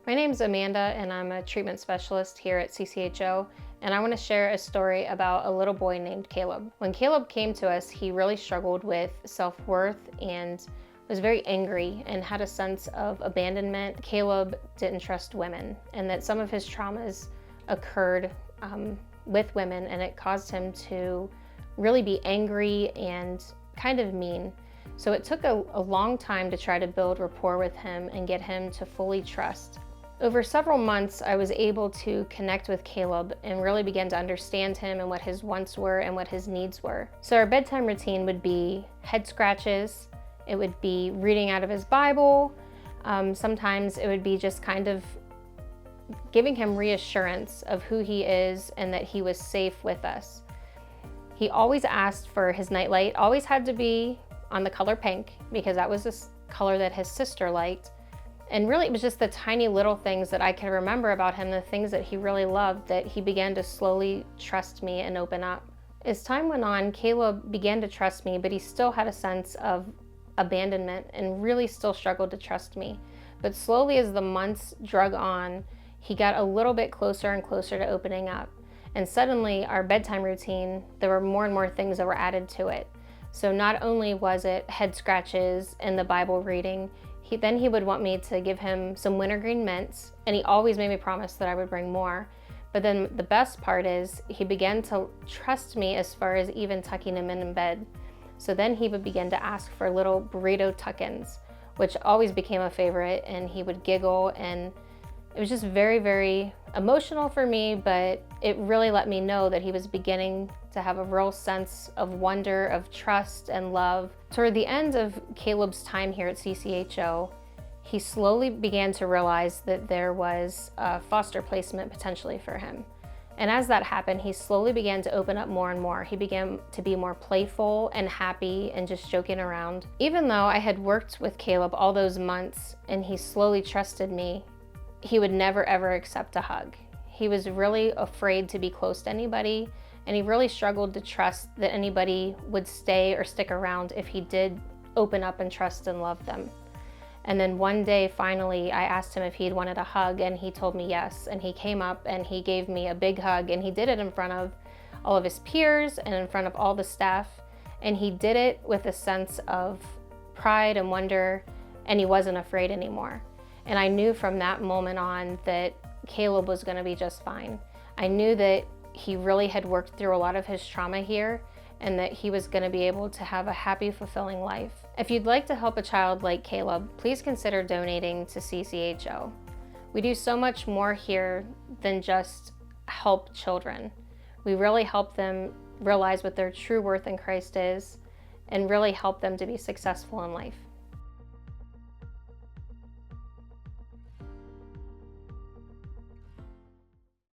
My name's Amanda and I'm a treatment specialist here at CCHO, and I want to share a story about a little boy named Caleb. When Caleb came to us, he really struggled with self-worth and was very angry and had a sense of abandonment. Caleb didn't trust women, and that some of his traumas occurred with women, and it caused him to really be angry and kind of mean. So it took a long time to try to build rapport with him and get him to fully trust. Over several months, I was able to connect with Caleb and really begin to understand him and what his wants were and what his needs were. So our bedtime routine would be head scratches, it would be reading out of his Bible, sometimes it would be just kind of giving him reassurance of who he is and that he was safe with us. He always asked for his nightlight, always had to be on the color pink because that was the color that his sister liked. And really it was just the tiny little things that I can remember about him, the things that he really loved, that he began to slowly trust me and open up. As time went on, Caleb began to trust me, but he still had a sense of abandonment and really still struggled to trust me. But slowly as the months drug on, he got a little bit closer and closer to opening up. And suddenly our bedtime routine, there were more and more things that were added to it. So not only was it head scratches and the Bible reading, then he would want me to give him some wintergreen mints, and he always made me promise that I would bring more. But then the best part is he began to trust me as far as even tucking him in bed. So then he would begin to ask for little burrito tuck-ins, which always became a favorite, and he would giggle, and it was just very, very emotional for me, but it really let me know that he was beginning to have a real sense of wonder, of trust and love. Toward the end of Caleb's time here at CCHO, he slowly began to realize that there was a foster placement potentially for him. And as that happened, he slowly began to open up more and more. He began to be more playful and happy and just joking around. Even though I had worked with Caleb all those months and he slowly trusted me, he would never ever accept a hug. He was really afraid to be close to anybody, and he really struggled to trust that anybody would stay or stick around if he did open up and trust and love them. And then one day, finally, I asked him if he'd wanted a hug, and he told me yes. And he came up and he gave me a big hug, and he did it in front of all of his peers and in front of all the staff. And he did it with a sense of pride and wonder, and he wasn't afraid anymore. And I knew from that moment on that Caleb was going to be just fine. I knew that he really had worked through a lot of his trauma here, and that he was going to be able to have a happy, fulfilling life. If you'd like to help a child like Caleb, please consider donating to CCHO. We do so much more here than just help children. We really help them realize what their true worth in Christ is and really help them to be successful in life.